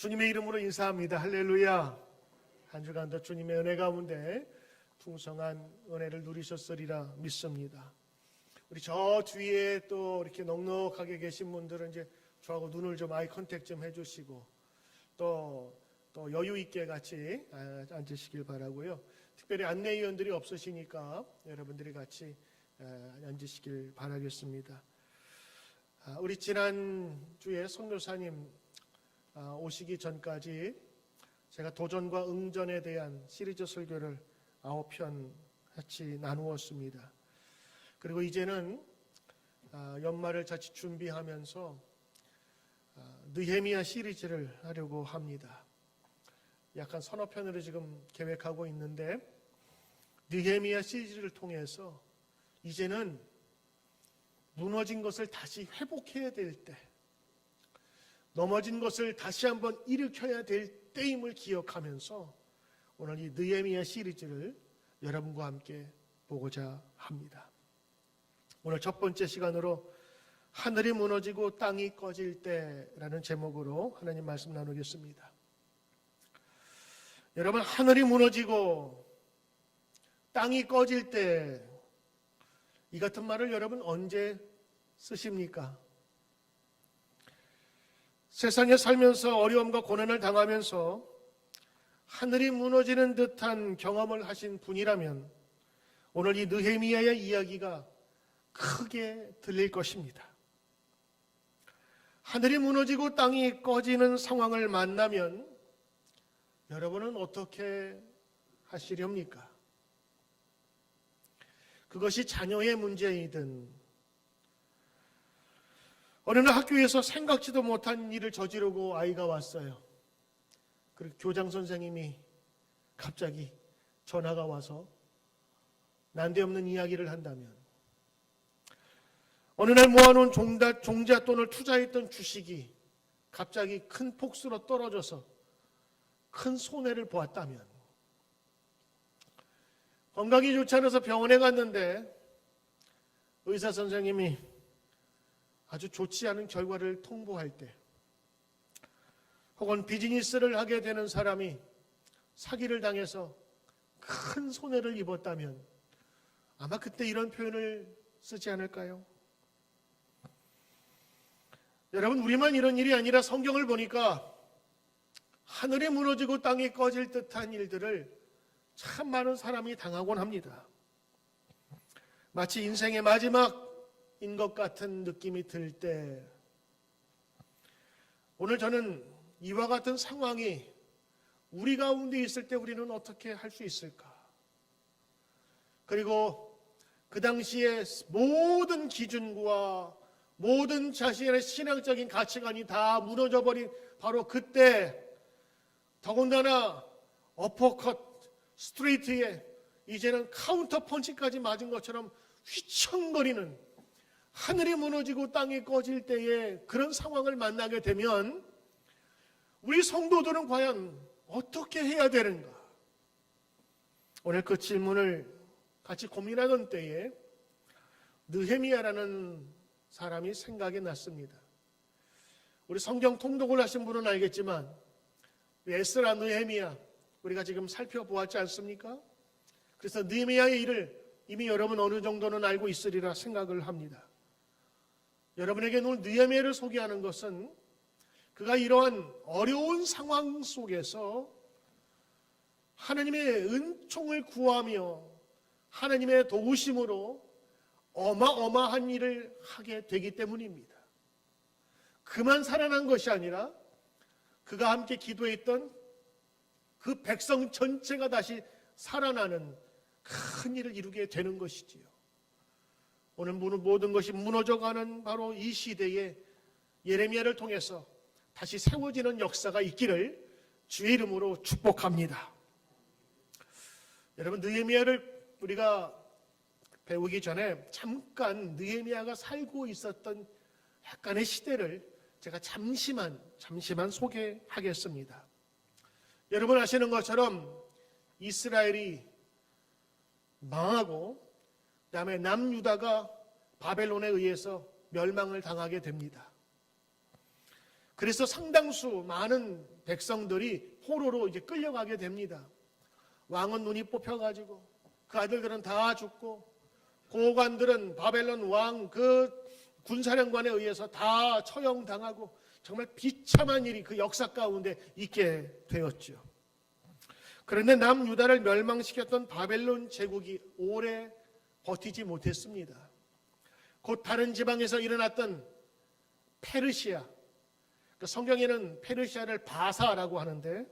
주님의 이름으로 인사합니다. 할렐루야. 한 주간도 주님의 은혜 가운데 풍성한 은혜를 누리셨으리라 믿습니다. 우리 저 뒤에 또 이렇게 넉넉하게 계신 분들은 이제 저하고 눈을 좀 아이 컨택 좀 해주시고 또 여유 있게 같이 앉으시길 바라고요. 특별히 안내위원들이 없으시니까 여러분들이 같이 앉으시길 바라겠습니다. 우리 지난주에 선교사님 오시기 전까지 제가 도전과 응전에 대한 시리즈 설교를 9편 같이 나누었습니다. 그리고 이제는 연말을 자칫 준비하면서 느헤미야 시리즈를 하려고 합니다. 약간 서너 편으로 지금 계획하고 있는데 느헤미야 시리즈를 통해서 이제는 무너진 것을 다시 회복해야 될 때, 넘어진 것을 다시 한번 일으켜야 될 때임을 기억하면서 오늘 이 느헤미야 시리즈를 여러분과 함께 보고자 합니다. 오늘 첫 번째 시간으로 하늘이 무너지고 땅이 꺼질 때라는 제목으로 하나님 말씀 나누겠습니다. 여러분, 하늘이 무너지고 땅이 꺼질 때 이 같은 말을 여러분 언제 쓰십니까? 세상에 살면서 어려움과 고난을 당하면서 하늘이 무너지는 듯한 경험을 하신 분이라면 오늘 이 느헤미야의 이야기가 크게 들릴 것입니다. 하늘이 무너지고 땅이 꺼지는 상황을 만나면 여러분은 어떻게 하시렵니까? 그것이 자녀의 문제이든 어느 날 학교에서 생각지도 못한 일을 저지르고 아이가 왔어요. 그리고 교장 선생님이 갑자기 전화가 와서 난데없는 이야기를 한다면, 어느 날 모아놓은 종잣돈을 투자했던 주식이 갑자기 큰 폭수로 떨어져서 큰 손해를 보았다면, 건강이 좋지 않아서 병원에 갔는데 의사 선생님이 아주 좋지 않은 결과를 통보할 때, 혹은 비즈니스를 하게 되는 사람이 사기를 당해서 큰 손해를 입었다면 아마 그때 이런 표현을 쓰지 않을까요? 여러분, 우리만 이런 일이 아니라 성경을 보니까 하늘이 무너지고 땅이 꺼질 듯한 일들을 참 많은 사람이 당하곤 합니다. 마치 인생의 마지막인 것 같은 느낌이 들 때, 오늘 저는 이와 같은 상황이 우리 가운데 있을 때 우리는 어떻게 할 수 있을까? 그리고 그 당시에 모든 기준과 모든 자신의 신앙적인 가치관이 다 무너져버린 바로 그때, 더군다나 어퍼컷 스트레이트에 이제는 카운터 펀치까지 맞은 것처럼 휘청거리는 하늘이 무너지고 땅이 꺼질 때에 그런 상황을 만나게 되면 우리 성도들은 과연 어떻게 해야 되는가? 오늘 그 질문을 같이 고민하던 때에 느헤미야라는 사람이 생각이 났습니다. 우리 성경 통독을 하신 분은 알겠지만 에스라, 느헤미야 우리가 지금 살펴보았지 않습니까? 그래서 느헤미야의 일을 이미 여러분 어느 정도는 알고 있으리라 생각을 합니다. 여러분에게 오늘 느헤미야를 소개하는 것은 그가 이러한 어려운 상황 속에서 하나님의 은총을 구하며 하나님의 도우심으로 어마어마한 일을 하게 되기 때문입니다. 그만 살아난 것이 아니라 그가 함께 기도했던 그 백성 전체가 다시 살아나는 큰 일을 이루게 되는 것이지요. 오늘 모든 것이 무너져가는 바로 이 시대에 예레미야를 통해서 다시 세워지는 역사가 있기를 주의 이름으로 축복합니다. 여러분, 느헤미야를 우리가 배우기 전에 잠깐 느헤미야가 살고 있었던 약간의 시대를 제가 잠시만 소개하겠습니다. 여러분 아시는 것처럼 이스라엘이 망하고 그다음에 남유다가 바벨론에 의해서 멸망을 당하게 됩니다. 그래서 상당수 많은 백성들이 포로로 이제 끌려가게 됩니다. 왕은 눈이 뽑혀가지고 그 아들들은 다 죽고 고관들은 바벨론 왕 그 군사령관에 의해서 다 처형당하고 정말 비참한 일이 그 역사 가운데 있게 되었죠. 그런데 남유다를 멸망시켰던 바벨론 제국이 오래 버티지 못했습니다. 곧 다른 지방에서 일어났던 페르시아, 성경에는 페르시아를 바사라고 하는데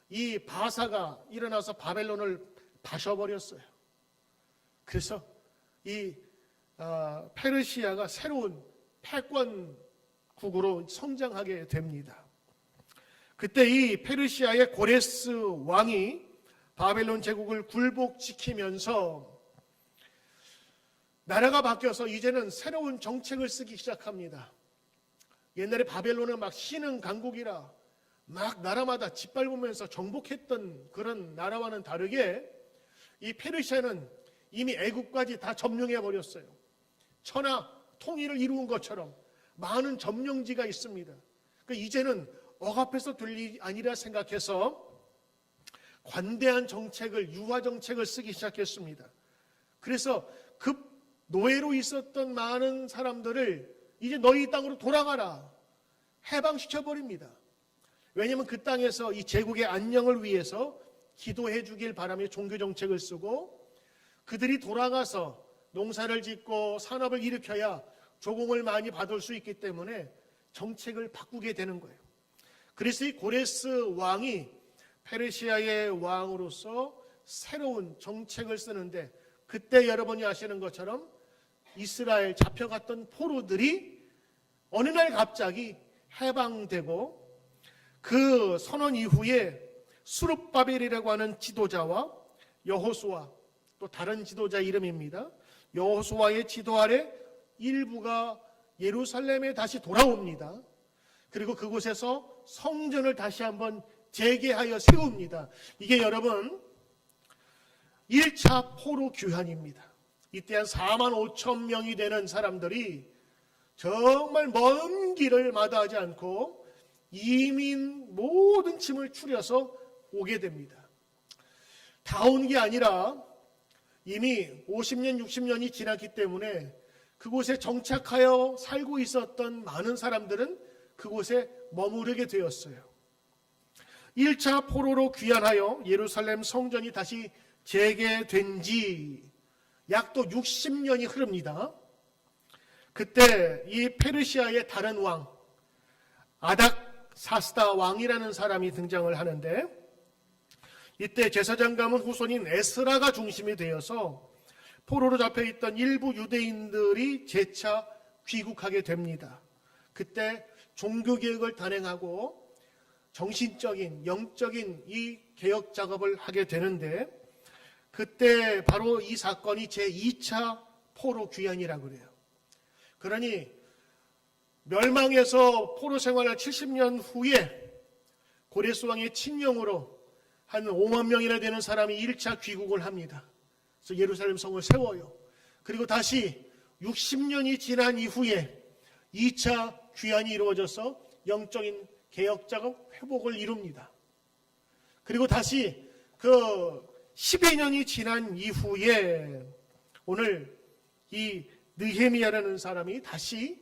이 바사가 일어나서 바벨론을 파셔버렸어요. 그래서 이 페르시아가 새로운 패권국으로 성장하게 됩니다. 그때 이 페르시아의 고레스 왕이 바벨론 제국을 굴복시키면서 나라가 바뀌어서 이제는 새로운 정책을 쓰기 시작합니다. 옛날에 바벨론은 막 신흥 강국이라 막 나라마다 짓밟으면서 정복했던 그런 나라와는 다르게 이 페르시아는 이미 애국까지 다 점령해 버렸어요. 천하 통일을 이루은 것처럼 많은 점령지가 있습니다. 그러니까 이제는 억압해서 될 일이 아니라 생각해서 관대한 정책을, 유화 정책을 쓰기 시작했습니다. 그래서 급 노예로 있었던 많은 사람들을 이제 너희 땅으로 돌아가라 해방시켜버립니다. 왜냐하면 그 땅에서 이 제국의 안녕을 위해서 기도해 주길 바라며 종교 정책을 쓰고 그들이 돌아가서 농사를 짓고 산업을 일으켜야 조공을 많이 받을 수 있기 때문에 정책을 바꾸게 되는 거예요. 그래서 이 고레스 왕이 페르시아의 왕으로서 새로운 정책을 쓰는데 그때 여러분이 아시는 것처럼 이스라엘 잡혀갔던 포로들이 어느 날 갑자기 해방되고 그 선언 이후에 수룹바벨이라고 하는 지도자와 여호수아 또 다른 지도자 이름입니다. 여호수아의 지도 아래 일부가 예루살렘에 다시 돌아옵니다. 그리고 그곳에서 성전을 다시 한번 재개하여 세웁니다. 이게 여러분 1차 포로 귀환입니다. 이때 한 4만 5천 명이 되는 사람들이 정말 먼 길을 마다하지 않고 이민 모든 짐을 추려서 오게 됩니다. 다 온 게 아니라 이미 50년, 60년이 지났기 때문에 그곳에 정착하여 살고 있었던 많은 사람들은 그곳에 머무르게 되었어요. 1차 포로로 귀환하여 예루살렘 성전이 다시 재개된 지 약 또 60년이 흐릅니다. 그때 이 페르시아의 다른 왕 아닥사스다 왕이라는 사람이 등장을 하는데 이때 제사장감은 후손인 에스라가 중심이 되어서 포로로 잡혀있던 일부 유대인들이 재차 귀국하게 됩니다. 그때 종교개혁을 단행하고 정신적인 영적인 이 개혁 작업을 하게 되는데 그때 바로 이 사건이 제2차 포로 귀환이라고 그래요. 그러니 멸망해서 포로 생활을 70년 후에 고레스 왕의 친령으로 한 5만 명이나 되는 사람이 1차 귀국을 합니다. 그래서 예루살렘 성을 세워요. 그리고 다시 60년이 지난 이후에 2차 귀환이 이루어져서 영적인 개혁 작업 회복을 이룹니다. 그리고 다시 그 12년이 지난 이후에 오늘 이 느헤미야라는 사람이 다시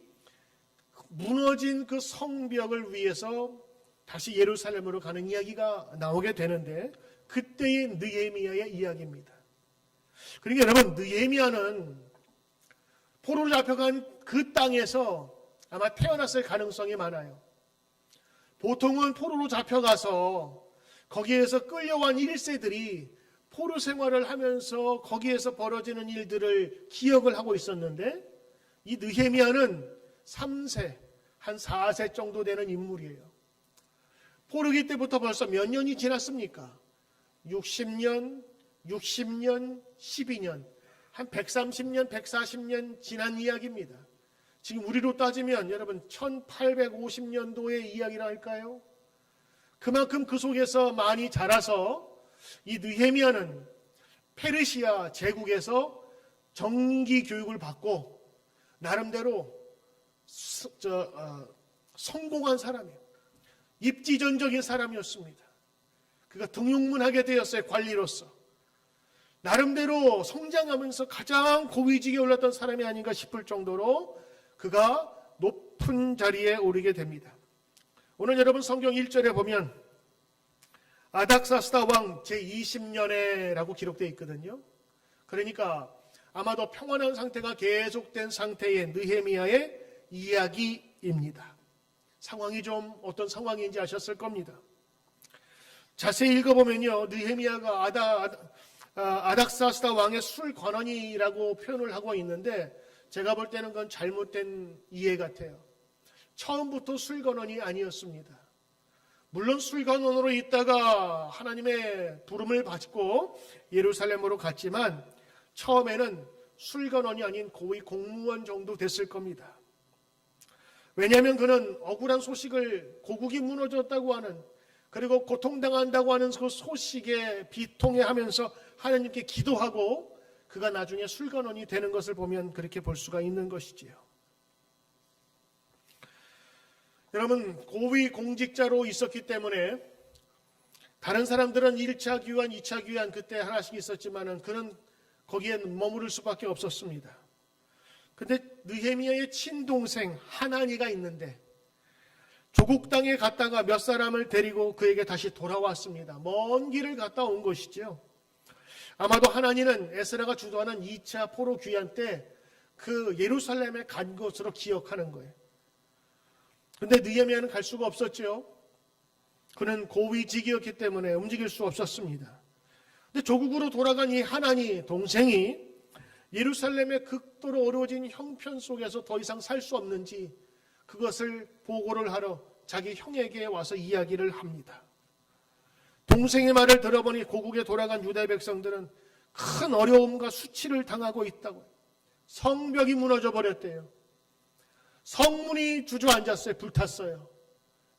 무너진 그 성벽을 위해서 다시 예루살렘으로 가는 이야기가 나오게 되는데 그때의 느헤미야의 이야기입니다. 그러니까 여러분 느헤미야는 포로로 잡혀간 그 땅에서 아마 태어났을 가능성이 많아요. 보통은 포로로 잡혀가서 거기에서 끌려온 1세들이 포로 생활을 하면서 거기에서 벌어지는 일들을 기억을 하고 있었는데 이 느헤미야는 3세, 한 4세 정도 되는 인물이에요. 포로기 때부터 벌써 몇 년이 지났습니까? 60년, 12년, 한 130년, 140년 지난 이야기입니다. 지금 우리로 따지면 여러분 1850년도의 이야기라 할까요? 그만큼 그 속에서 많이 자라서 이 느헤미야는 페르시아 제국에서 정기 교육을 받고 나름대로 성공한 사람이에요. 입지전적인 사람이었습니다. 그가 등용문하게 되었어요. 관리로서. 나름대로 성장하면서 가장 고위직에 올랐던 사람이 아닌가 싶을 정도로 그가 높은 자리에 오르게 됩니다. 오늘 여러분 성경 1절에 보면 아닥사스다 왕 제20년에라고 기록되어 있거든요. 그러니까 아마도 평안한 상태가 계속된 상태의 느헤미야의 이야기입니다. 상황이 좀 어떤 상황인지 아셨을 겁니다. 자세히 읽어보면요, 느헤미야가 아닥사스다 왕의 술 관원이라고 표현을 하고 있는데 제가 볼 때는 그건 잘못된 이해 같아요. 처음부터 술 관원이 아니었습니다. 물론 술 관원으로 있다가 하나님의 부름을 받고 예루살렘으로 갔지만 처음에는 술 관원이 아닌 고위 공무원 정도 됐을 겁니다. 왜냐하면 그는 억울한 소식을 고국이 무너졌다고 하는, 그리고 고통당한다고 하는 그 소식에 비통해하면서 하나님께 기도하고 그가 나중에 술관원이 되는 것을 보면 그렇게 볼 수가 있는 것이지요. 여러분, 고위 공직자로 있었기 때문에 다른 사람들은 1차 귀환, 2차 귀환 그때 하나씩 있었지만은 그는 거기에 머무를 수밖에 없었습니다. 근데 느헤미야의 친동생 하나니가 있는데 조국 땅에 갔다가 몇 사람을 데리고 그에게 다시 돌아왔습니다. 먼 길을 갔다 온 것이죠. 아마도 하나니는 에스라가 주도하는 2차 포로 귀환 때 그 예루살렘에 간 것으로 기억하는 거예요. 근데 느헤미야는 갈 수가 없었죠. 그는 고위직이었기 때문에 움직일 수 없었습니다. 근데 조국으로 돌아간 이 하나니 동생이 예루살렘의 극도로 어려워진 형편 속에서 더 이상 살 수 없는지 그것을 보고를 하러 자기 형에게 와서 이야기를 합니다. 동생의 말을 들어보니 고국에 돌아간 유다 백성들은 큰 어려움과 수치를 당하고 있다고. 성벽이 무너져 버렸대요. 성문이 주저앉았어요. 불탔어요.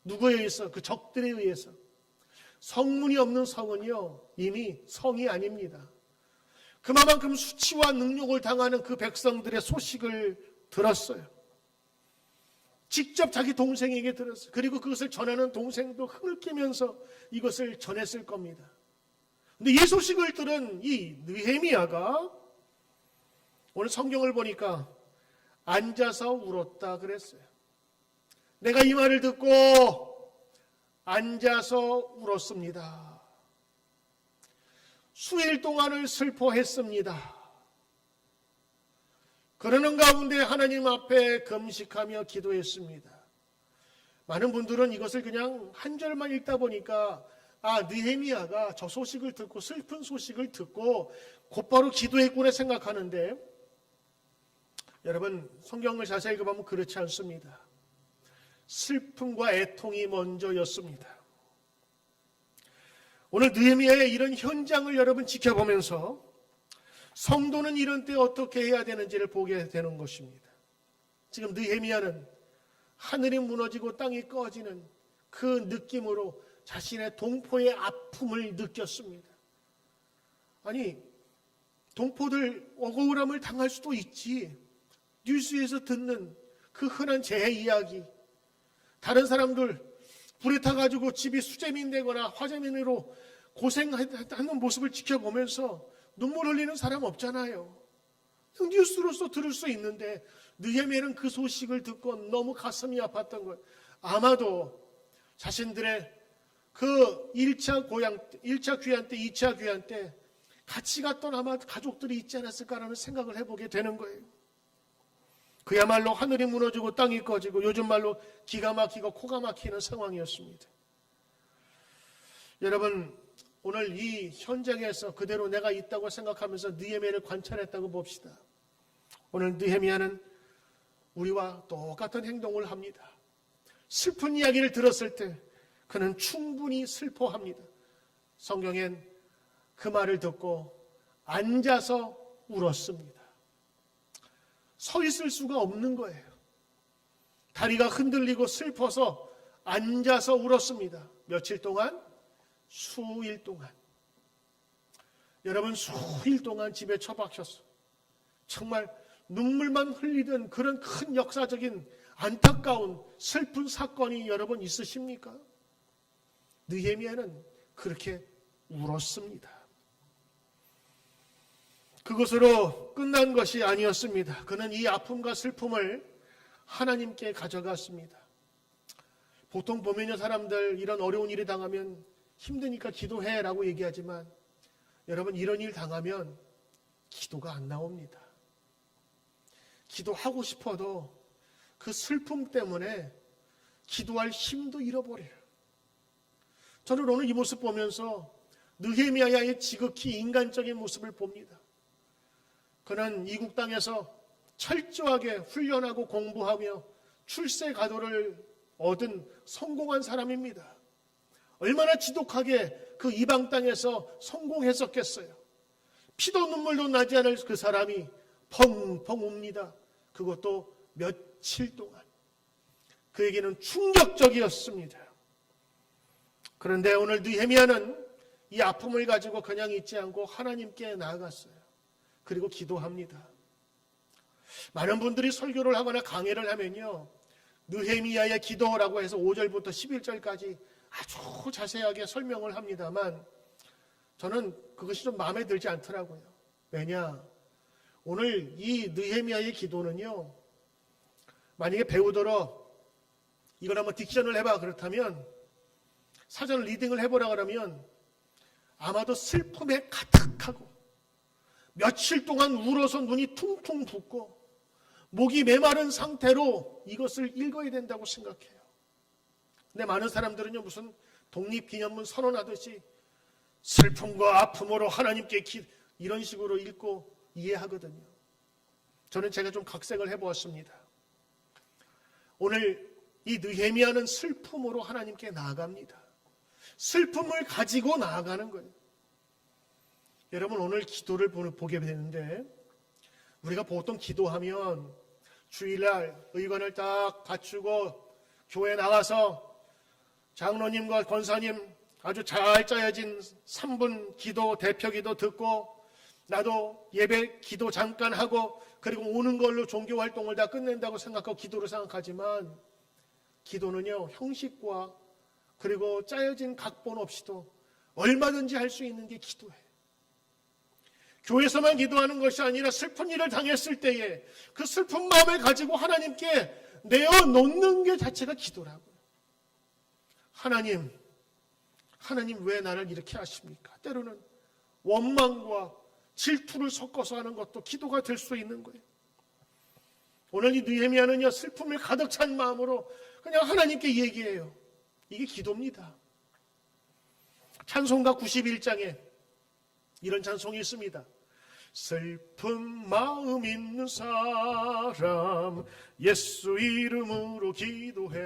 누구에 의해서? 그 적들에 의해서. 성문이 없는 성은요, 이미 성이 아닙니다. 그만큼 수치와 능욕을 당하는 그 백성들의 소식을 들었어요. 직접 자기 동생에게 들었어요. 그리고 그것을 전하는 동생도 흐느끼면서 이것을 전했을 겁니다. 근데 이 소식을 들은 이 느헤미야가 오늘 성경을 보니까 앉아서 울었다 그랬어요. 내가 이 말을 듣고 앉아서 울었습니다. 수일 동안을 슬퍼했습니다. 그러는 가운데 하나님 앞에 금식하며 기도했습니다. 많은 분들은 이것을 그냥 한 절만 읽다 보니까 느헤미야가 저 소식을 듣고 슬픈 소식을 듣고 곧바로 기도했구나 생각하는데 여러분 성경을 자세히 읽어보면 그렇지 않습니다. 슬픔과 애통이 먼저였습니다. 오늘 느헤미야의 이런 현장을 여러분 지켜보면서 성도는 이런 때 어떻게 해야 되는지를 보게 되는 것입니다. 지금 느헤미야는 하늘이 무너지고 땅이 꺼지는 그 느낌으로 자신의 동포의 아픔을 느꼈습니다. 아니, 동포들 억울함을 당할 수도 있지. 뉴스에서 듣는 그 흔한 재해 이야기. 다른 사람들 불에 타가지고 집이 수재민 되거나 화재민으로 고생하는 모습을 지켜보면서 눈물 흘리는 사람 없잖아요. 뉴스로서 들을 수 있는데 느헤미야는 그 소식을 듣고 너무 가슴이 아팠던 거예요. 아마도 자신들의 그 1차 귀환 때, 2차 귀환 때 같이 갔던 아마 가족들이 있지 않았을까라는 생각을 해보게 되는 거예요. 그야말로 하늘이 무너지고 땅이 꺼지고 요즘 말로 기가 막히고 코가 막히는 상황이었습니다. 여러분, 오늘 이 현장에서 그대로 내가 있다고 생각하면서 느헤미야를 관찰했다고 봅시다. 오늘 느헤미야는 우리와 똑같은 행동을 합니다. 슬픈 이야기를 들었을 때 그는 충분히 슬퍼합니다. 성경엔 그 말을 듣고 앉아서 울었습니다. 서 있을 수가 없는 거예요. 다리가 흔들리고 슬퍼서 앉아서 울었습니다. 며칠 동안? 수일 동안. 여러분, 수일 동안 집에 처박혔어. 정말 눈물만 흘리던 그런 큰 역사적인 안타까운 슬픈 사건이 여러분 있으십니까? 느헤미야는 그렇게 울었습니다. 그것으로 끝난 것이 아니었습니다. 그는 이 아픔과 슬픔을 하나님께 가져갔습니다. 보통 보면요, 사람들 이런 어려운 일이 당하면 힘드니까 기도해라고 얘기하지만 여러분, 이런 일 당하면 기도가 안 나옵니다. 기도하고 싶어도 그 슬픔 때문에 기도할 힘도 잃어버려요. 저는 오늘 이 모습 보면서 느헤미야의 지극히 인간적인 모습을 봅니다. 그는 이국 땅에서 철저하게 훈련하고 공부하며 출세 가도를 얻은 성공한 사람입니다. 얼마나 지독하게 그 이방 땅에서 성공했었겠어요. 피도 눈물도 나지 않을 그 사람이 펑펑 웁니다. 그것도 며칠 동안. 그에게는 충격적이었습니다. 그런데 오늘 느헤미야는 이 아픔을 가지고 그냥 있지 않고 하나님께 나아갔어요. 그리고 기도합니다. 많은 분들이 설교를 하거나 강해를 하면요, 느헤미야의 기도라고 해서 5절부터 11절까지 아주 자세하게 설명을 합니다만 저는 그것이 좀 마음에 들지 않더라고요. 왜냐? 오늘 이 느헤미야의 기도는요, 만약에 배우더러 이걸 한번 딕션을 해봐 그렇다면, 사전 리딩을 해보라 그러면 아마도 슬픔에 가득하고 며칠 동안 울어서 눈이 퉁퉁 붓고 목이 메마른 상태로 이것을 읽어야 된다고 생각해요. 근데 많은 사람들은요, 무슨 독립기념문 선언하듯이 슬픔과 아픔으로 하나님께 이런 식으로 읽고 이해하거든요. 저는 제가 좀 각색을 해보았습니다. 오늘 이 느헤미야는 슬픔으로 하나님께 나아갑니다. 슬픔을 가지고 나아가는 거예요. 여러분, 오늘 기도를 보게 되는데 우리가 보통 기도하면 주일날 의관을 딱 갖추고 교회 나가서 장로님과 권사님 아주 잘 짜여진 3분 기도, 대표 기도 듣고 나도 예배 기도 잠깐 하고 그리고 오는 걸로 종교 활동을 다 끝낸다고 생각하고 기도를 생각하지만, 기도는요, 형식과 그리고 짜여진 각본 없이도 얼마든지 할 수 있는 게 기도예요. 교회에서만 기도하는 것이 아니라 슬픈 일을 당했을 때에 그 슬픈 마음을 가지고 하나님께 내어놓는 게 자체가 기도라고요. 하나님 왜 나를 이렇게 하십니까? 때로는 원망과 질투를 섞어서 하는 것도 기도가 될 수 있는 거예요. 오늘 이 느헤미야는요, 슬픔을 가득 찬 마음으로 그냥 하나님께 얘기해요. 이게 기도입니다. 찬송가 91장에 이런 찬송이 있습니다. 슬픈 마음 있는 사람 예수 이름으로 기도해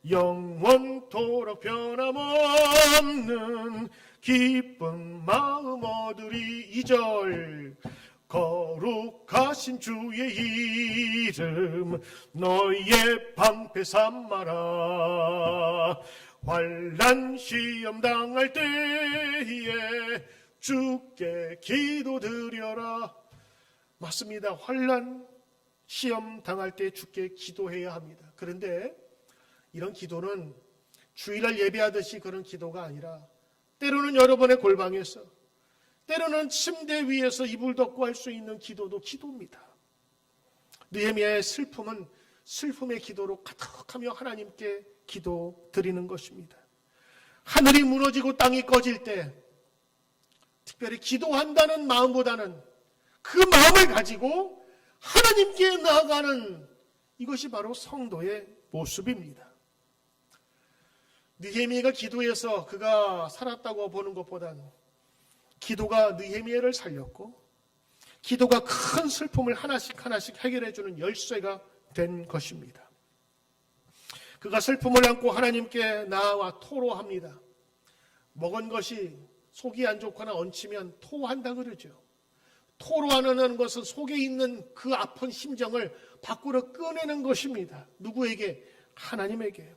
영원토록 변함없는 기쁜 마음 얻으리. 2절 거룩하신 주의 이름 너희의 방패 삼아라. 환난 시험 당할 때에 주께 기도드려라. 맞습니다. 환난 시험 당할 때 주께 기도해야 합니다. 그런데 이런 기도는 주일날 예배하듯이 그런 기도가 아니라 때로는 여러분의 골방에서, 때로는 침대 위에서 이불 덮고 할 수 있는 기도도 기도입니다. 느헤미야의 슬픔은 슬픔의 기도로 가득하며 하나님께 기도 드리는 것입니다. 하늘이 무너지고 땅이 꺼질 때 특별히 기도한다는 마음보다는 그 마음을 가지고 하나님께 나아가는, 이것이 바로 성도의 모습입니다. 느헤미야가 기도해서 그가 살았다고 보는 것보다는 기도가 느헤미야를 살렸고 기도가 큰 슬픔을 하나씩 해결해 주는 열쇠가 된 것입니다. 그가 슬픔을 안고 하나님께 나와 토로합니다. 먹은 것이 속이 안 좋거나 얹히면 토한다 그러죠. 토로하는 것은 속에 있는 그 아픈 심정을 밖으로 꺼내는 것입니다. 누구에게? 하나님에게.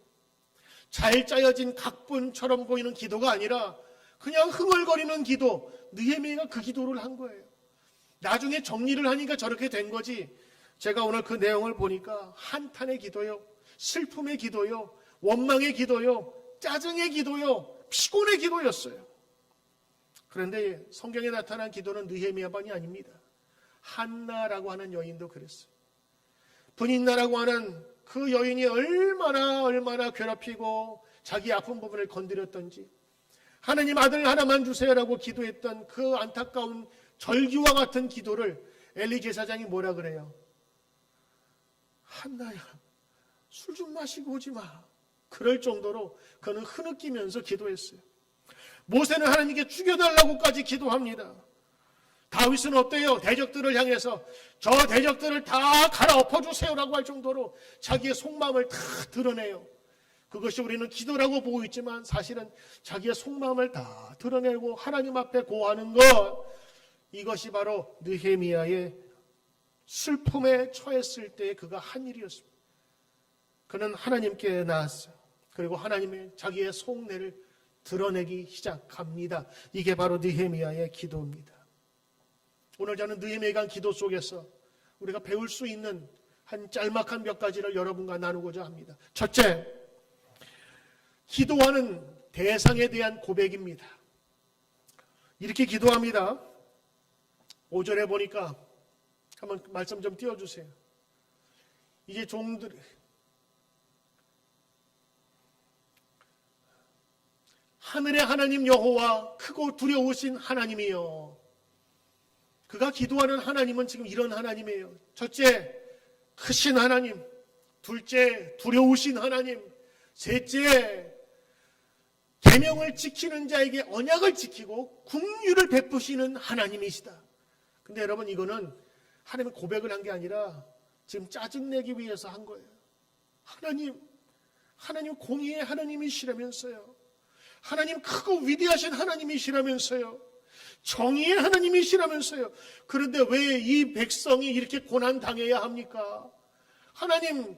잘 짜여진 각본처럼 보이는 기도가 아니라 그냥 흥얼거리는 기도. 느헤미야가 그 기도를 한 거예요. 나중에 정리를 하니까 저렇게 된 거지, 제가 오늘 그 내용을 보니까 한탄의 기도요, 슬픔의 기도요, 원망의 기도요, 짜증의 기도요, 피곤의 기도였어요. 그런데 성경에 나타난 기도는 느헤미야만이 아닙니다. 한나라고 하는 여인도 그랬어요. 분인나라고 하는 그 여인이 얼마나 괴롭히고 자기 아픈 부분을 건드렸던지, 하나님 아들 하나만 주세요라고 기도했던 그 안타까운 절기와 같은 기도를 엘리 제사장이 뭐라 그래요? 한나야, 술 좀 마시고 오지 마. 그럴 정도로 그는 흐느끼면서 기도했어요. 모세는 하나님께 죽여달라고까지 기도합니다. 다윗은 어때요? 대적들을 향해서 저 대적들을 다 갈아엎어 주세요라고 할 정도로 자기의 속마음을 다 드러내요. 그것이 우리는 기도라고 보고 있지만 사실은 자기의 속마음을 다 드러내고 하나님 앞에 고하는 것, 이것이 바로 느헤미야의 슬픔에 처했을 때 그가 한 일이었습니다. 그는 하나님께 나았어요. 그리고 하나님의 자기의 속내를 드러내기 시작합니다. 이게 바로 느헤미야의 기도입니다. 오늘 저는 느헤미야의 기도 속에서 우리가 배울 수 있는 한 짤막한 몇 가지를 여러분과 나누고자 합니다. 첫째, 기도하는 대상에 대한 고백입니다. 이렇게 기도합니다. 5절에 보니까 한번 말씀 좀 띄워주세요. 이제 종들 하늘의 하나님 여호와 크고 두려우신 하나님이요. 그가 기도하는 하나님은 지금 이런 하나님이에요. 첫째, 크신 하나님. 둘째, 두려우신 하나님. 셋째, 계명을 지키는 자에게 언약을 지키고 긍휼을 베푸시는 하나님이시다. 근데 여러분, 이거는 하나님의 고백을 한 게 아니라 지금 짜증내기 위해서 한 거예요. 하나님 공의의 하나님이시라면서요. 하나님 크고 위대하신 하나님이시라면서요. 정의의 하나님이시라면서요. 그런데 왜 이 백성이 이렇게 고난당해야 합니까? 하나님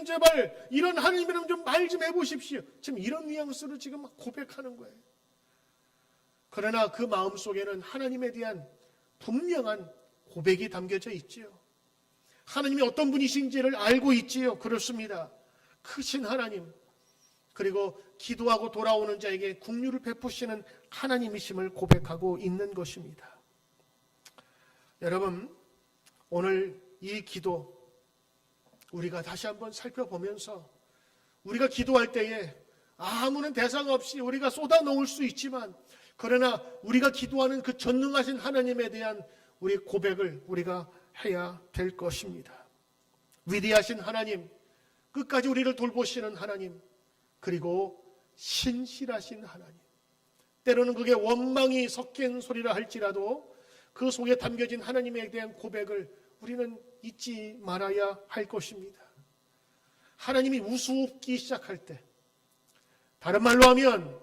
제발 이런 하나님이랑 좀 말 좀 해보십시오. 지금 이런 뉘앙스로 지금 고백하는 거예요. 그러나 그 마음속에는 하나님에 대한 분명한 고백이 담겨져 있지요. 하나님이 어떤 분이신지를 알고 있지요. 그렇습니다. 크신 하나님, 그리고 기도하고 돌아오는 자에게 긍휼을 베푸시는 하나님이심을 고백하고 있는 것입니다. 여러분, 오늘 이 기도 우리가 다시 한번 살펴보면서 우리가 기도할 때에 아무런 대상 없이 우리가 쏟아놓을 수 있지만, 그러나 우리가 기도하는 그 전능하신 하나님에 대한 우리 고백을 우리가 해야 될 것입니다. 위대하신 하나님, 끝까지 우리를 돌보시는 하나님, 그리고 신실하신 하나님. 때로는 그게 원망이 섞인 소리라 할지라도 그 속에 담겨진 하나님에 대한 고백을 우리는 잊지 말아야 할 것입니다. 하나님이 우습기 시작할 때, 다른 말로 하면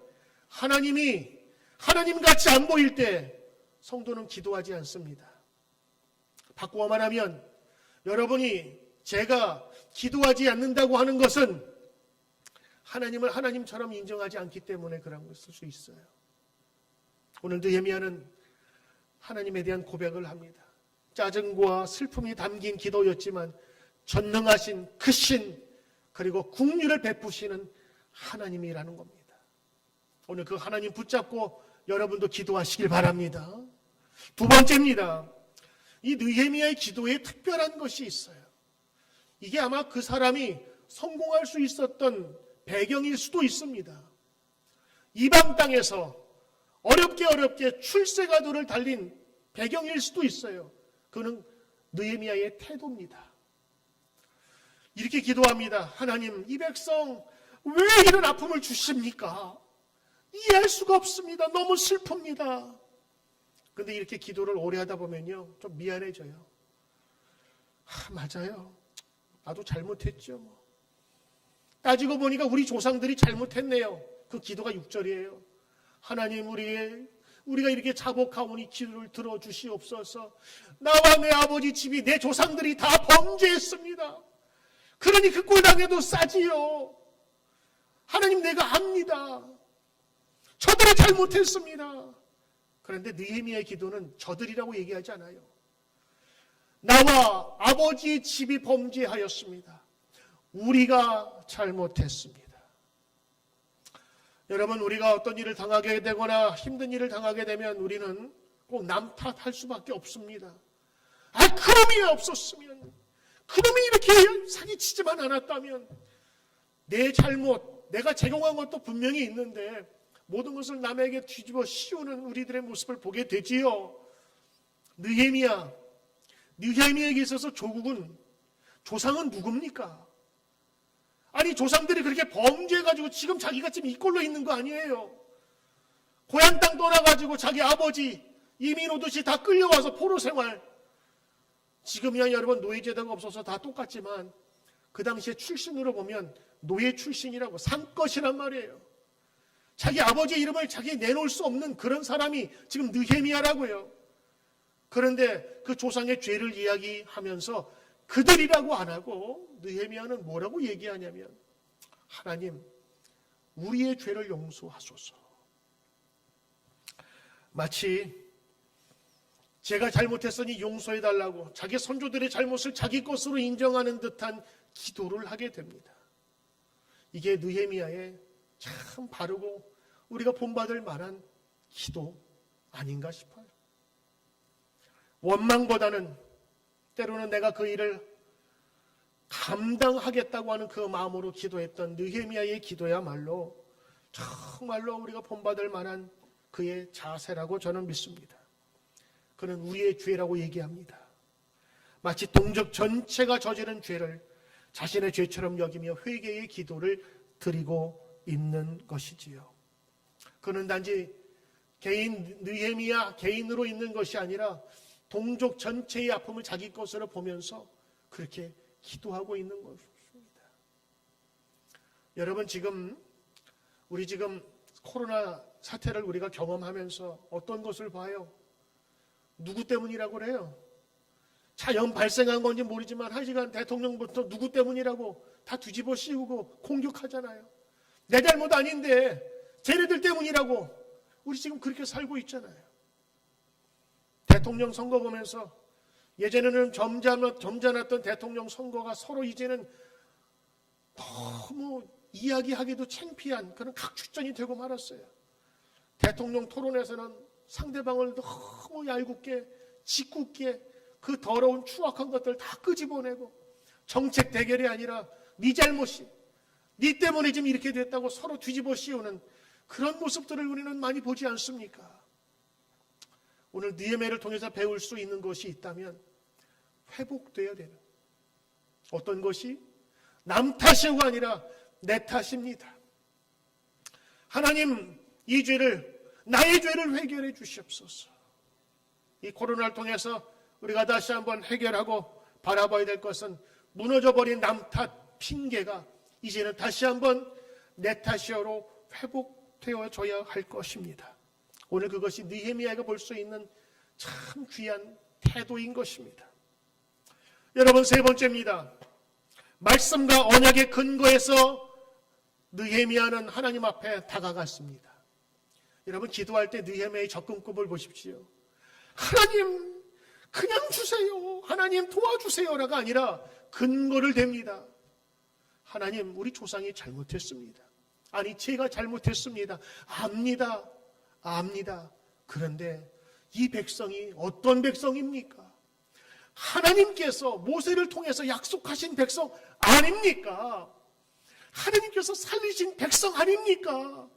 하나님이 하나님같이 안 보일 때 성도는 기도하지 않습니다. 바꾸어 말하면 여러분이 제가 기도하지 않는다고 하는 것은 하나님을 하나님처럼 인정하지 않기 때문에 그런 것일 수 있어요. 오늘 느헤미야는 하나님에 대한 고백을 합니다. 짜증과 슬픔이 담긴 기도였지만 전능하신 크신 그리고 긍휼을 베푸시는 하나님이라는 겁니다. 오늘 그 하나님 붙잡고 여러분도 기도하시길 바랍니다. 두 번째입니다. 이 느헤미야의 기도에 특별한 것이 있어요. 이게 아마 그 사람이 성공할 수 있었던 배경일 수도 있습니다. 이방 땅에서 어렵게 출세가도를 달린 배경일 수도 있어요. 그는 느헤미야의 태도입니다. 이렇게 기도합니다. 하나님, 이 백성 왜 이런 아픔을 주십니까? 이해할 수가 없습니다. 너무 슬픕니다. 근데 이렇게 기도를 오래 하다 보면요, 좀 미안해져요. 맞아요. 나도 잘못했죠. 따지고 보니까 우리 조상들이 잘못했네요. 그 기도가 6절이에요. 하나님, 우리가 이렇게 자복하오니 기도를 들어주시옵소서. 나와 내 아버지 집이, 내 조상들이 다 범죄했습니다. 그러니 그 꼴당해도 싸지요. 하나님, 내가 압니다. 저들이 잘못했습니다. 그런데 느헤미야의 기도는 저들이라고 얘기하지 않아요. 나와 아버지의 집이 범죄하였습니다. 우리가 잘못했습니다. 여러분, 우리가 어떤 일을 당하게 되거나 힘든 일을 당하게 되면 우리는 꼭 남 탓할 수밖에 없습니다. 그놈이 없었으면, 그놈이 이렇게 사기치지만 않았다면, 내 잘못, 내가 제공한 것도 분명히 있는데 모든 것을 남에게 뒤집어 씌우는 우리들의 모습을 보게 되지요. 느헤미야에게 있어서 조상은 누굽니까? 아니, 조상들이 그렇게 범죄해가지고 지금 자기가 지금 이 꼴로 있는 거 아니에요. 고향 땅 떠나가지고 자기 아버지 이민 오듯이 다 끌려와서 포로 생활. 지금이야 여러분 노예제도가 없어서 다 똑같지만 그 당시에 출신으로 보면 노예 출신이라고 상것이란 말이에요. 자기 아버지의 이름을 자기 내놓을 수 없는 그런 사람이 지금 느헤미야라고요. 그런데 그 조상의 죄를 이야기하면서 그들이라고 안 하고 느헤미야는 뭐라고 얘기하냐면, 하나님, 우리의 죄를 용서하소서. 마치 제가 잘못했으니 용서해달라고 자기 선조들의 잘못을 자기 것으로 인정하는 듯한 기도를 하게 됩니다. 이게 느헤미야의 참 바르고 우리가 본받을 만한 기도 아닌가 싶어요. 원망보다는 때로는 내가 그 일을 감당하겠다고 하는 그 마음으로 기도했던 느헤미야의 기도야말로 정말로 우리가 본받을 만한 그의 자세라고 저는 믿습니다. 그는 우리의 죄라고 얘기합니다. 마치 동족 전체가 저지른 죄를 자신의 죄처럼 여기며 회개의 기도를 드리고 있는 것이지요. 그는 단지 느헤미야 개인으로 있는 것이 아니라 동족 전체의 아픔을 자기 것으로 보면서 그렇게 기도하고 있는 것입니다. 여러분, 우리 지금 코로나 사태를 우리가 경험하면서 어떤 것을 봐요? 누구 때문이라고 그래요? 자연 발생한 건지 모르지만 하여간 대통령부터 누구 때문이라고 다 뒤집어 씌우고 공격하잖아요. 내 잘못 아닌데 쟤네들 때문이라고 우리 지금 그렇게 살고 있잖아요. 대통령 선거 보면서 예전에는 점잖았던 대통령 선거가 서로 이제는 너무 이야기하기도 창피한 그런 각축전이 되고 말았어요. 대통령 토론에서는 상대방을 너무 얄궂게 짓궂게 그 더러운 추악한 것들 다 끄집어내고 정책 대결이 아니라 네 잘못이 네 때문에 지금 이렇게 됐다고 서로 뒤집어 씌우는 그런 모습들을 우리는 많이 보지 않습니까? 오늘 느헤미야를 통해서 배울 수 있는 것이 있다면 회복되어야 되는 어떤 것이 남 탓이가 아니라 내 탓입니다. 하나님, 이 죄를 나의 죄를 해결해 주시옵소서. 이 코로나를 통해서 우리가 다시 한번 해결하고 바라봐야 될 것은 무너져버린 남 탓 핑계가 이제는 다시 한번 내 탓이어로 회복되어져야 할 것입니다. 오늘 그것이 느헤미야가 볼 수 있는 참 귀한 태도인 것입니다. 여러분, 세 번째입니다. 말씀과 언약의 근거에서 느헤미야는 하나님 앞에 다가갔습니다. 여러분, 기도할 때 느헤미야의 접근법을 보십시오. 하나님 그냥 주세요, 하나님 도와주세요라가 아니라 근거를 댑니다. 하나님, 우리 조상이 잘못했습니다. 아니, 제가 잘못했습니다. 압니다. 그런데 이 백성이 어떤 백성입니까? 하나님께서 모세를 통해서 약속하신 백성 아닙니까? 하나님께서 살리신 백성 아닙니까?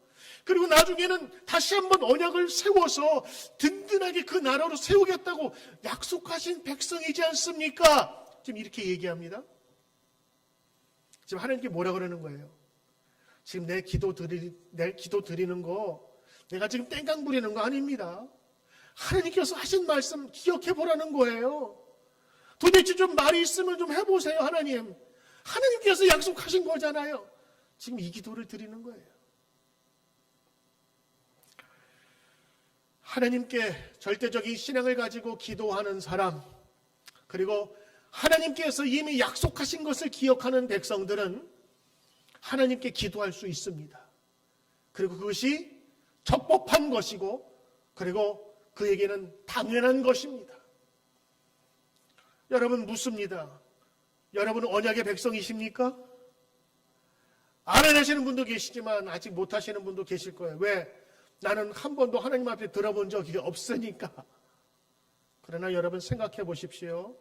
그리고 나중에는 다시 한번 언약을 세워서 든든하게 그 나라로 세우겠다고 약속하신 백성이지 않습니까? 지금 이렇게 얘기합니다. 지금 하나님께 뭐라 그러는 거예요? 지금 내 기도 드리는 거 내가 지금 땡깡 부리는 거 아닙니다. 하나님께서 하신 말씀 기억해 보라는 거예요. 도대체 좀 말이 있으면 좀 해보세요. 하나님께서 약속하신 거잖아요. 지금 이 기도를 드리는 거예요. 하나님께 절대적인 신앙을 가지고 기도하는 사람, 그리고 하나님께서 이미 약속하신 것을 기억하는 백성들은 하나님께 기도할 수 있습니다. 그리고 그것이 적법한 것이고, 그리고 그에게는 당연한 것입니다. 여러분 묻습니다. 여러분은 언약의 백성이십니까? 알아내시는 분도 계시지만 아직 못하시는 분도 계실 거예요. 왜? 나는 한 번도 하나님 앞에 들어본 적이 없으니까. 그러나 여러분 생각해 보십시오.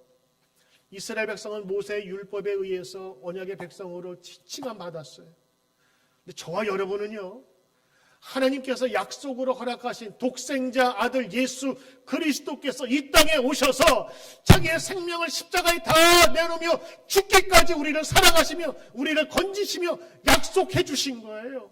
이스라엘 백성은 모세의 율법에 의해서 언약의 백성으로 칭함 받았어요. 근데 저와 여러분은요, 하나님께서 약속으로 허락하신 독생자 아들 예수 그리스도께서 이 땅에 오셔서 자기의 생명을 십자가에 다 내놓으며 죽기까지 우리를 사랑하시며 우리를 건지시며 약속해 주신 거예요.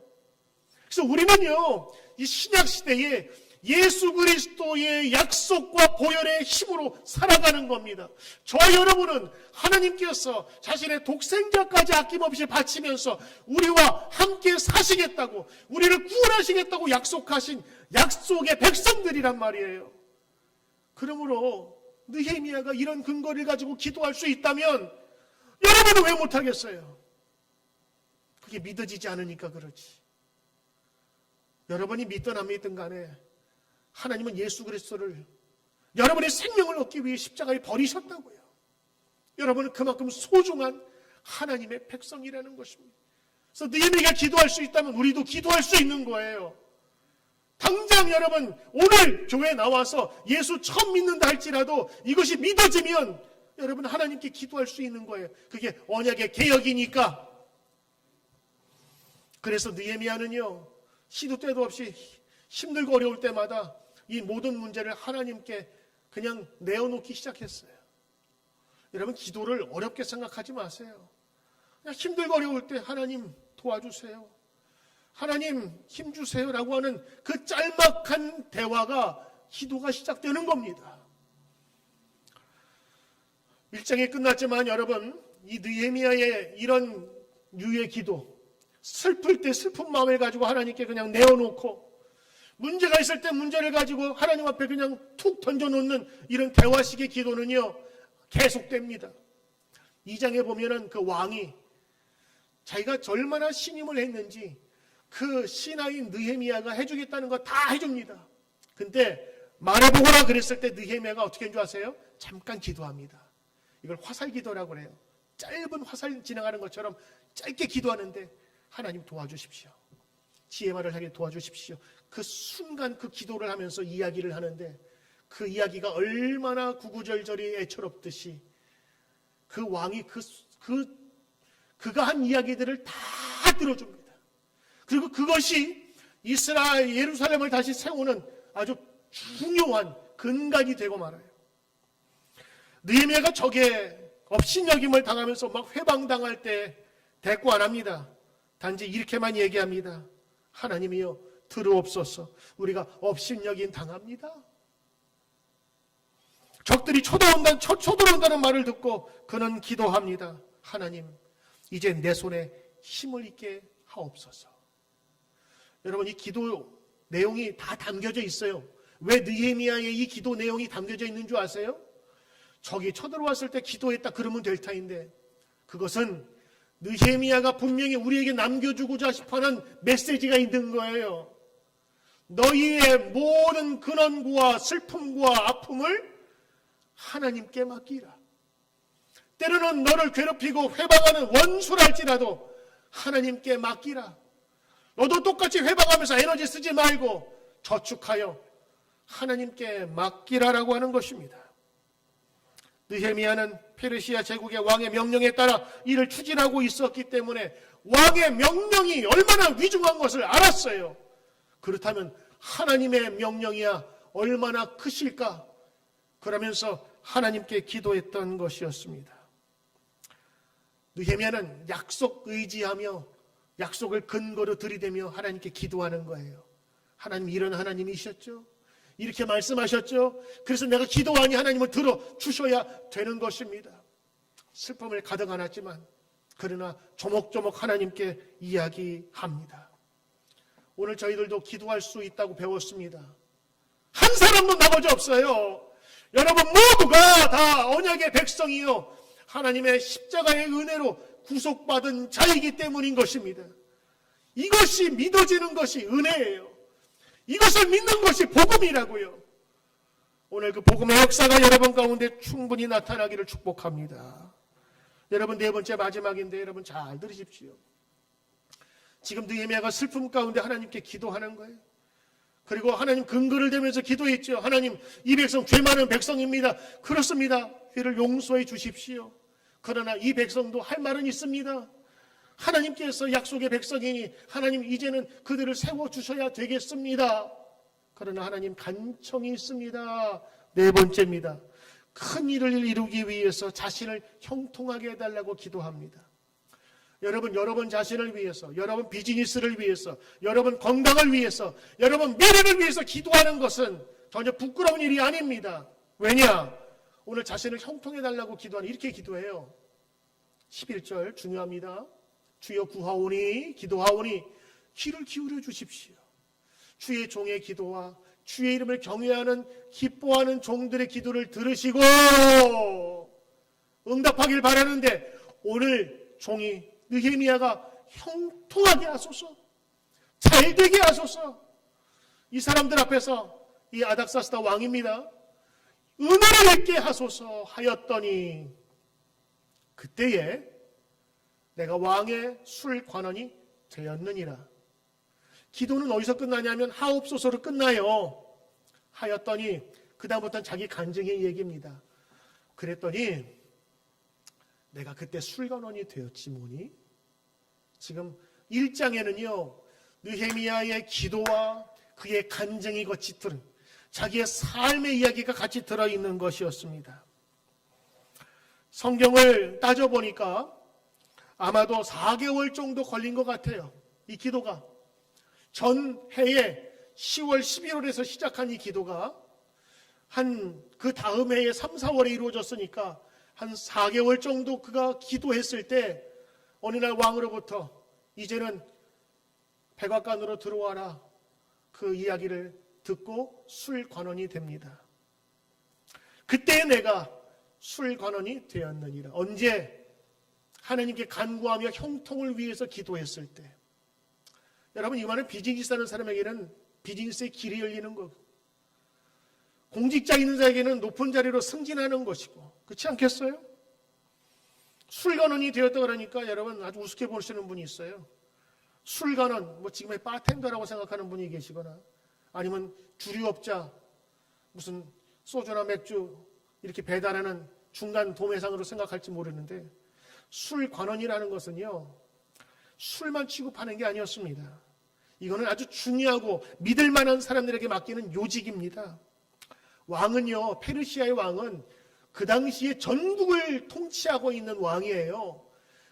그래서 우리는요, 이 신약 시대에 예수 그리스도의 약속과 보혈의 힘으로 살아가는 겁니다. 저와 여러분은 하나님께서 자신의 독생자까지 아낌없이 바치면서 우리와 함께 사시겠다고, 우리를 구원하시겠다고 약속하신 약속의 백성들이란 말이에요. 그러므로 느헤미야가 이런 근거를 가지고 기도할 수 있다면 여러분은 왜 못하겠어요? 그게 믿어지지 않으니까 그렇지. 여러분이 믿든 안 믿든 간에 하나님은 예수 그리스도를 여러분의 생명을 얻기 위해 십자가에 버리셨다고요. 여러분은 그만큼 소중한 하나님의 백성이라는 것입니다. 그래서 느헤미야가 기도할 수 있다면 우리도 기도할 수 있는 거예요. 당장 여러분 오늘 교회에 나와서 예수 처음 믿는다 할지라도 이것이 믿어지면 여러분 하나님께 기도할 수 있는 거예요. 그게 언약의 개혁이니까. 그래서 느헤미야는요, 시도 때도 없이 힘들고 어려울 때마다 이 모든 문제를 하나님께 그냥 내어놓기 시작했어요. 여러분 기도를 어렵게 생각하지 마세요. 그냥 힘들고 어려울 때 하나님 도와주세요, 하나님 힘주세요 라고 하는 그 짤막한 대화가 기도가 시작되는 겁니다. 1장이 끝났지만 여러분 이 느헤미야의 이런 유의 기도, 슬플 때 슬픈 마음을 가지고 하나님께 그냥 내어놓고 문제가 있을 때 문제를 가지고 하나님 앞에 그냥 툭 던져놓는 이런 대화식의 기도는요 계속됩니다. 2장에 보면은 그 왕이 자기가 얼마나 신임을 했는지 그 신하인 느헤미야가 해주겠다는 거 다 해줍니다. 근데 말해보거라 그랬을 때 느헤미야가 어떻게 한 줄 아세요? 잠깐 기도합니다. 이걸 화살 기도라고 그래요. 짧은 화살 지나가는 것처럼 짧게 기도하는데 하나님 도와주십시오, 지혜 말을 하게 도와주십시오. 그 순간 그 기도를 하면서 이야기를 하는데 그 이야기가 얼마나 구구절절이 애처롭듯이 그 왕이 그가 한 이야기들을 다 들어줍니다. 그리고 그것이 이스라엘 예루살렘을 다시 세우는 아주 중요한 근간이 되고 말아요. 느헤미야가 적의 업신여김을 당하면서 막 회방당할 때 대꾸 안 합니다. 단지 이렇게만 얘기합니다. 하나님이여 들으옵소서, 우리가 업신여김 당합니다. 적들이 쳐들어온다는 말을 듣고 그는 기도합니다. 하나님 이제 내 손에 힘을 있게 하옵소서. 여러분 이 기도 내용이 다 담겨져 있어요. 왜 느헤미야의 이 기도 내용이 담겨져 있는 줄 아세요? 적이 쳐들어왔을 때 기도했다 그러면 될 터인데 그것은 느헤미야가 분명히 우리에게 남겨주고자 싶어하는 메시지가 있는 거예요. 너희의 모든 근원과 슬픔과 아픔을 하나님께 맡기라. 때로는 너를 괴롭히고 회방하는 원수랄지라도 하나님께 맡기라. 너도 똑같이 회방하면서 에너지 쓰지 말고 저축하여 하나님께 맡기라라고 하는 것입니다. 느헤미야는 페르시아 제국의 왕의 명령에 따라 이를 추진하고 있었기 때문에 왕의 명령이 얼마나 위중한 것을 알았어요. 그렇다면 하나님의 명령이야 얼마나 크실까? 그러면서 하나님께 기도했던 것이었습니다. 느헤미야는 약속 의지하며 약속을 근거로 들이대며 하나님께 기도하는 거예요. 하나님 이런 하나님이셨죠? 이렇게 말씀하셨죠? 그래서 내가 기도하니 하나님을 들어주셔야 되는 것입니다. 슬픔을 가득 안았지만 그러나 조목조목 하나님께 이야기합니다. 오늘 저희들도 기도할 수 있다고 배웠습니다. 한 사람도 나머지 없어요. 여러분 모두가 다 언약의 백성이요 하나님의 십자가의 은혜로 구속받은 자이기 때문인 것입니다. 이것이 믿어지는 것이 은혜예요. 이것을 믿는 것이 복음이라고요. 오늘 그 복음의 역사가 여러분 가운데 충분히 나타나기를 축복합니다. 여러분, 네 번째 마지막인데 여러분 잘 들으십시오. 지금 느헤미야가 슬픔 가운데 하나님께 기도하는 거예요. 그리고 하나님 근거를 대면서 기도했죠. 하나님, 이 백성 죄 많은 백성입니다. 그렇습니다. 그를 용서해 주십시오. 그러나 이 백성도 할 말은 있습니다. 하나님께서 약속의 백성이니 하나님 이제는 그들을 세워주셔야 되겠습니다. 그러나 하나님 간청이 있습니다. 네 번째입니다. 큰 일을 이루기 위해서 자신을 형통하게 해달라고 기도합니다. 여러분 자신을 위해서, 여러분 비즈니스를 위해서, 여러분 건강을 위해서, 여러분 미래를 위해서 기도하는 것은 전혀 부끄러운 일이 아닙니다. 왜냐? 오늘 자신을 형통해달라고 기도하는, 이렇게 기도해요. 11절 중요합니다. 주여 구하오니 기도하오니 귀를 기울여 주십시오. 주의 종의 기도와 주의 이름을 경외하는 기뻐하는 종들의 기도를 들으시고 응답하길 바라는데 오늘 종이 느헤미야가 형통하게 하소서, 잘되게 하소서. 이 사람들 앞에서 이 아닥사스다 왕입니다. 은혜를 입게 하소서 하였더니 그때에 내가 왕의 술 관원이 되었느니라. 기도는 어디서 끝나냐면 하옵소서로 끝나요. 하였더니 그 다음부터는 자기 간증의 얘기입니다. 그랬더니 내가 그때 술관원이 되었지 뭐니. 지금 1장에는요 느헤미야의 기도와 그의 간증이 같이 들은 자기의 삶의 이야기가 같이 들어있는 것이었습니다. 성경을 따져보니까 아마도 4개월 정도 걸린 것 같아요. 이 기도가 전해에 10월 11월에서 시작한 이 기도가 한 그 다음 해에 3, 4월에 이루어졌으니까 한 4개월 정도 그가 기도했을 때 어느 날 왕으로부터 이제는 백악관으로 들어와라, 그 이야기를 듣고 술관원이 됩니다. 그때 내가 술관원이 되었느니라. 언제? 하나님께 간구하며 형통을 위해서 기도했을 때. 여러분, 이 말은 비즈니스 하는 사람에게는 비즈니스의 길이 열리는 거고, 공직자 있는 자에게는 높은 자리로 승진하는 것이고, 그렇지 않겠어요? 술관원이 되었다 그러니까 여러분 아주 우습게 보시는 분이 있어요. 술관원, 뭐 지금의 바텐더라고 생각하는 분이 계시거나 아니면 주류업자, 무슨 소주나 맥주 이렇게 배달하는 중간 도매상으로 생각할지 모르는데, 술관원이라는 것은요 술만 취급하는 게 아니었습니다. 이거는 아주 중요하고 믿을 만한 사람들에게 맡기는 요직입니다. 왕은요, 페르시아의 왕은 그 당시에 전국을 통치하고 있는 왕이에요.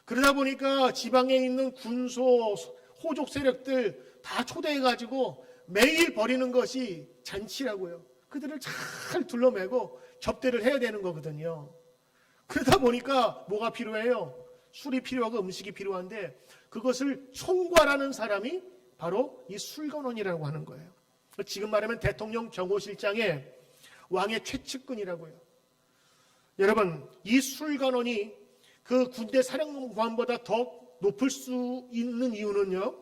그러다 보니까 지방에 있는 군소, 호족 세력들 다 초대해가지고 매일 벌이는 것이 잔치라고요. 그들을 잘 둘러매고 접대를 해야 되는 거거든요. 그러다 보니까 뭐가 필요해요? 술이 필요하고 음식이 필요한데 그것을 총괄하는 사람이 바로 이 술관원이라고 하는 거예요. 지금 말하면 대통령 경호실장의 왕의 최측근이라고요. 여러분, 이 술관원이 그 군대 사령관보다 더 높을 수 있는 이유는요,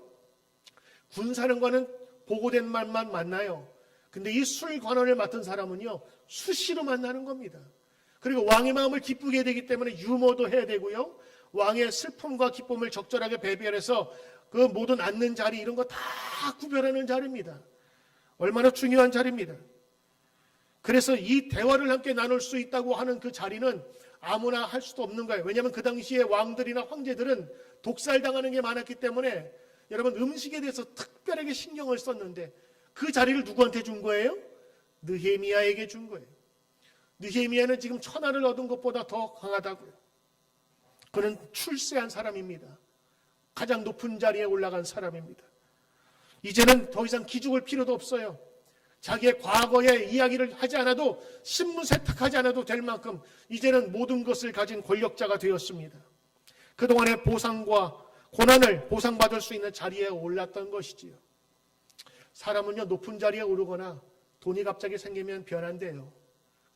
군사령관은 보고된 말만 만나요. 근데 이 술관원을 맡은 사람은요 수시로 만나는 겁니다. 그리고 왕의 마음을 기쁘게 해야 되기 때문에 유머도 해야 되고요, 왕의 슬픔과 기쁨을 적절하게 배별해서 그 모든 앉는 자리 이런 거 다 구별하는 자리입니다. 얼마나 중요한 자리입니다. 그래서 이 대화를 함께 나눌 수 있다고 하는 그 자리는 아무나 할 수도 없는 거예요. 왜냐하면 그 당시에 왕들이나 황제들은 독살당하는 게 많았기 때문에 여러분 음식에 대해서 특별하게 신경을 썼는데 그 자리를 누구한테 준 거예요? 느헤미야에게 준 거예요. 느헤미야는 지금 천하를 얻은 것보다 더 강하다고요. 그는 출세한 사람입니다. 가장 높은 자리에 올라간 사람입니다. 이제는 더 이상 기죽을 필요도 없어요. 자기의 과거의 이야기를 하지 않아도 신문 세탁하지 않아도 될 만큼 이제는 모든 것을 가진 권력자가 되었습니다. 그동안의 보상과 고난을 보상받을 수 있는 자리에 올랐던 것이지요. 사람은요 높은 자리에 오르거나 돈이 갑자기 생기면 변한대요.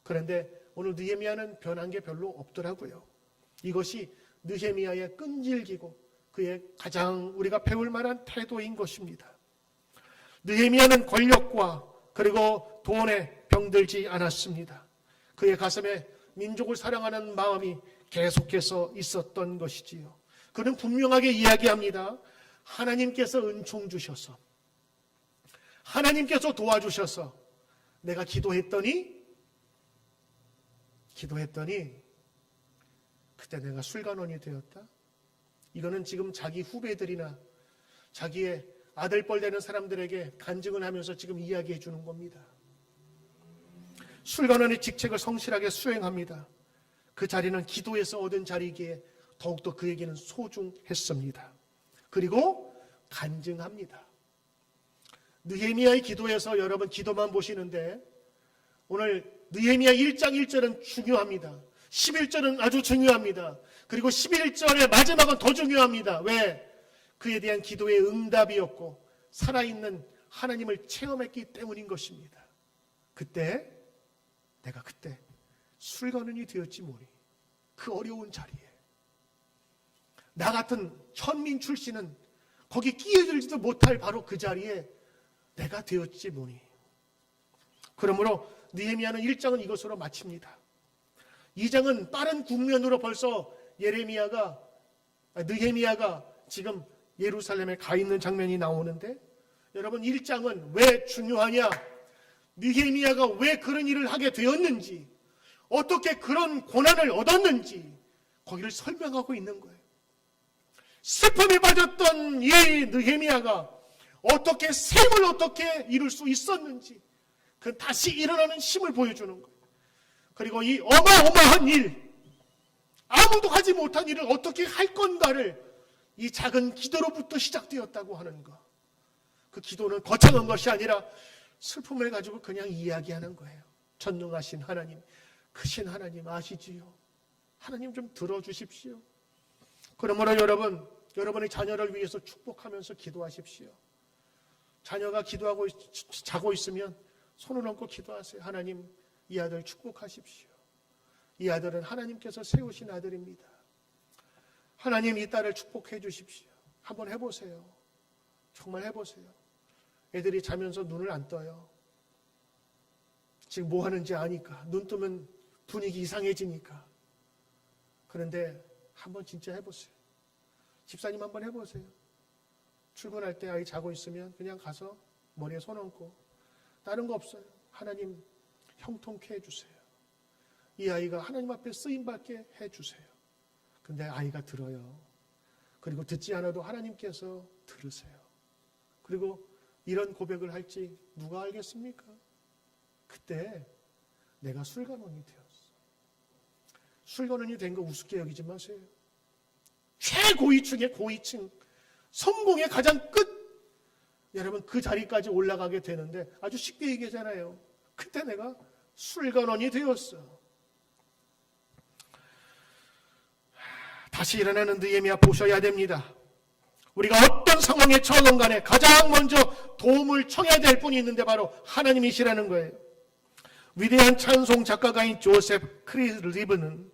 그런데 오늘 느헤미야는 변한 게 별로 없더라고요. 이것이 느헤미야의 끈질기고 그의 가장 우리가 배울 만한 태도인 것입니다. 느헤미야는 권력과 그리고 돈에 병들지 않았습니다. 그의 가슴에 민족을 사랑하는 마음이 계속해서 있었던 것이지요. 그는 분명하게 이야기합니다. 하나님께서 은총 주셔서, 하나님께서 도와주셔서 내가 기도했더니 그때 내가 술간원이 되었다. 이거는 지금 자기 후배들이나 자기의 아들뻘 되는 사람들에게 간증을 하면서 지금 이야기해 주는 겁니다. 술간원의 직책을 성실하게 수행합니다. 그 자리는 기도에서 얻은 자리이기에 더욱더 그에게는 소중했습니다. 그리고 간증합니다. 느헤미야의 기도에서 여러분 기도만 보시는데 오늘 느헤미야 1장 1절은 중요합니다. 11절은 아주 중요합니다. 그리고 11절의 마지막은 더 중요합니다. 왜? 그에 대한 기도의 응답이었고 살아있는 하나님을 체험했기 때문인 것입니다. 내가 그때 술간원이 되었지 뭐니. 그 어려운 자리에 나 같은 천민 출신은 거기 끼어들지도 못할 바로 그 자리에 내가 되었지 뭐니. 그러므로 느헤미야는 1장은 이것으로 마칩니다. 2장은 빠른 국면으로 벌써 느헤미야가 지금 예루살렘에 가 있는 장면이 나오는데 여러분 1장은 왜 중요하냐? 느헤미야가 왜 그런 일을 하게 되었는지, 어떻게 그런 고난을 얻었는지 거기를 설명하고 있는 거예요. 슬픔에 빠졌던 이 느헤미야가 어떻게 셈을 어떻게 이룰 수 있었는지 그 다시 일어나는 힘을 보여주는 거예요. 그리고 이 어마어마한 일, 아무도 하지 못한 일을 어떻게 할 건가를 이 작은 기도로부터 시작되었다고 하는 것. 그 기도는 거창한 것이 아니라 슬픔을 가지고 그냥 이야기하는 거예요. 전능하신 하나님, 크신 하나님 아시지요? 하나님 좀 들어주십시오. 그러므로 여러분의 자녀를 위해서 축복하면서 기도하십시오. 자녀가 자고 있으면 손을 얹고 기도하세요. 하나님, 이 아들 축복하십시오. 이 아들은 하나님께서 세우신 아들입니다. 하나님, 이 딸을 축복해 주십시오. 한번 해보세요. 정말 해보세요. 애들이 자면서 눈을 안 떠요. 지금 뭐 하는지 아니까. 눈 뜨면 분위기 이상해지니까. 그런데 한번 진짜 해보세요. 집사님 한번 해보세요. 출근할 때 아이 자고 있으면 그냥 가서 머리에 손 얹고 다른 거 없어요. 하나님 형통케 해주세요. 이 아이가 하나님 앞에 쓰임받게 해주세요. 근데 아이가 들어요. 그리고 듣지 않아도 하나님께서 들으세요. 그리고 이런 고백을 할지 누가 알겠습니까? 그때 내가 술간원이 되었어. 술간원이 된 거 우습게 여기지 마세요. 최고위층의 고위층, 성공의 가장 끝, 여러분 그 자리까지 올라가게 되는데 아주 쉽게 얘기하잖아요. 그때 내가 술간원이 되었어. 다시 일어나는 느헤미야 보셔야 됩니다. 우리가 어떤 상황에 처하건 간에 가장 먼저 도움을 청해야 될 분이 있는데 바로 하나님이시라는 거예요. 위대한 찬송 작가가인 조셉 크리리브는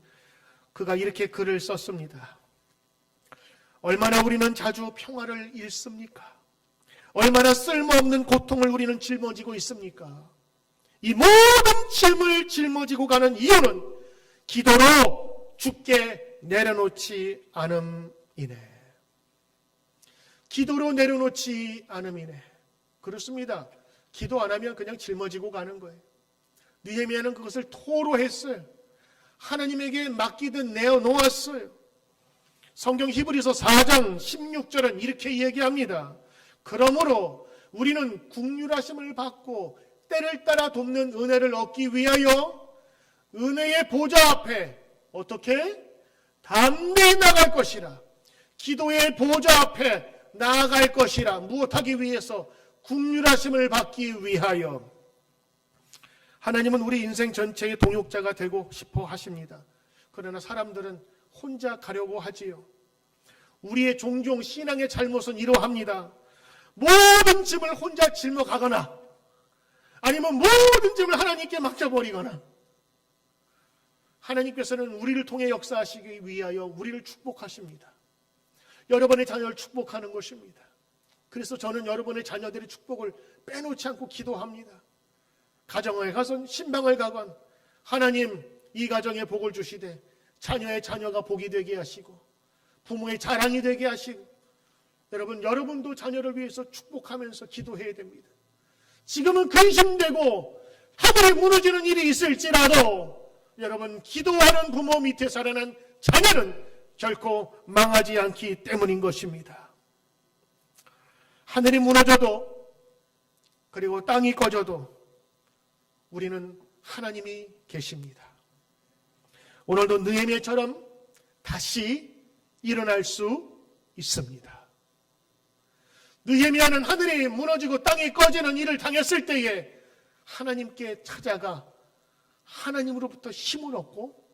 그가 이렇게 글을 썼습니다. 얼마나 우리는 자주 평화를 잃습니까? 얼마나 쓸모없는 고통을 우리는 짊어지고 있습니까? 이 모든 짐을 짊어지고 가는 이유는 기도로 주께 내려놓지 않음이네. 기도로 내려놓지 않음이네. 그렇습니다. 기도 안 하면 그냥 짊어지고 가는 거예요. 느헤미야는 그것을 토로했어요. 하나님에게 맡기듯 내어놓았어요. 성경 히브리서 4장 16절은 이렇게 얘기합니다. 그러므로 우리는 긍휼하심을 받고 때를 따라 돕는 은혜를 얻기 위하여 은혜의 보좌 앞에 어떻게? 담대히 나갈 것이라. 기도의 보좌 앞에 나아갈 것이라. 무엇하기 위해서? 긍휼하심을 받기 위하여. 하나님은 우리 인생 전체의 동역자가 되고 싶어 하십니다. 그러나 사람들은 혼자 가려고 하지요. 우리의 종종 신앙의 잘못은 이러합니다. 모든 짐을 혼자 짊어 가거나 아니면 모든 짐을 하나님께 맡겨버리거나. 하나님께서는 우리를 통해 역사하시기 위하여 우리를 축복하십니다. 여러분의 자녀를 축복하는 것입니다. 그래서 저는 여러분의 자녀들의 축복을 빼놓지 않고 기도합니다. 가정에 가서 신방을 가건 하나님 이 가정에 복을 주시되 자녀의 자녀가 복이 되게 하시고 부모의 자랑이 되게 하시고 여러분도 자녀를 위해서 축복하면서 기도해야 됩니다. 지금은 근심되고 하늘이 무너지는 일이 있을지라도 여러분 기도하는 부모 밑에 살아난 자녀는 결코 망하지 않기 때문인 것입니다. 하늘이 무너져도 그리고 땅이 꺼져도 우리는 하나님이 계십니다. 오늘도 느헤미야처럼 다시 일어날 수 있습니다. 느헤미야는 하늘이 무너지고 땅이 꺼지는 일을 당했을 때에 하나님께 찾아가 하나님으로부터 힘을 얻고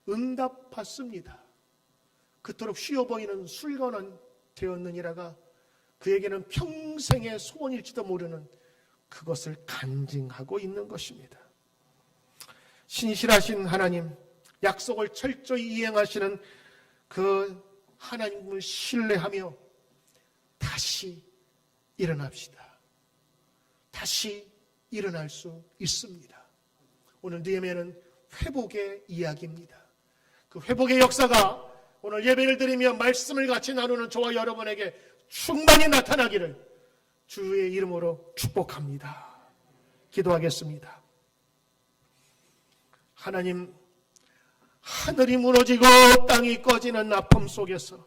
응답받습니다. 그토록 쉬워 보이는 술건은 되었느니라가 그에게는 평생의 소원일지도 모르는 그것을 간증하고 있는 것입니다. 신실하신 하나님, 약속을 철저히 이행하시는 그 하나님을 신뢰하며 다시 일어납시다. 다시 일어날 수 있습니다. 오늘 느헤미야는 회복의 이야기입니다. 그 회복의 역사가 오늘 예배를 드리며 말씀을 같이 나누는 저와 여러분에게 충만히 나타나기를 주의 이름으로 축복합니다. 기도하겠습니다. 하나님, 하늘이 무너지고 땅이 꺼지는 아픔 속에서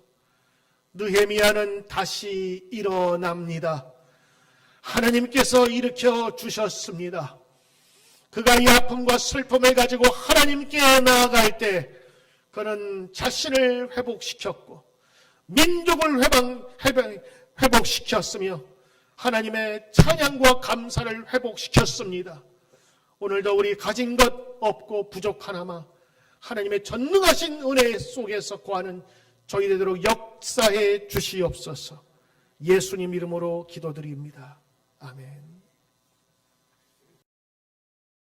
느헤미야는 다시 일어납니다. 하나님께서 일으켜 주셨습니다. 그가 이 아픔과 슬픔을 가지고 하나님께 나아갈 때 그는 자신을 회복시켰고 민족을 회복시켰으며 하나님의 찬양과 감사를 회복시켰습니다. 오늘도 우리 가진 것 없고 부족하나마 하나님의 전능하신 은혜 속에서 거하는 저희 되도록 역사해 주시옵소서. 예수님 이름으로 기도드립니다. 아멘.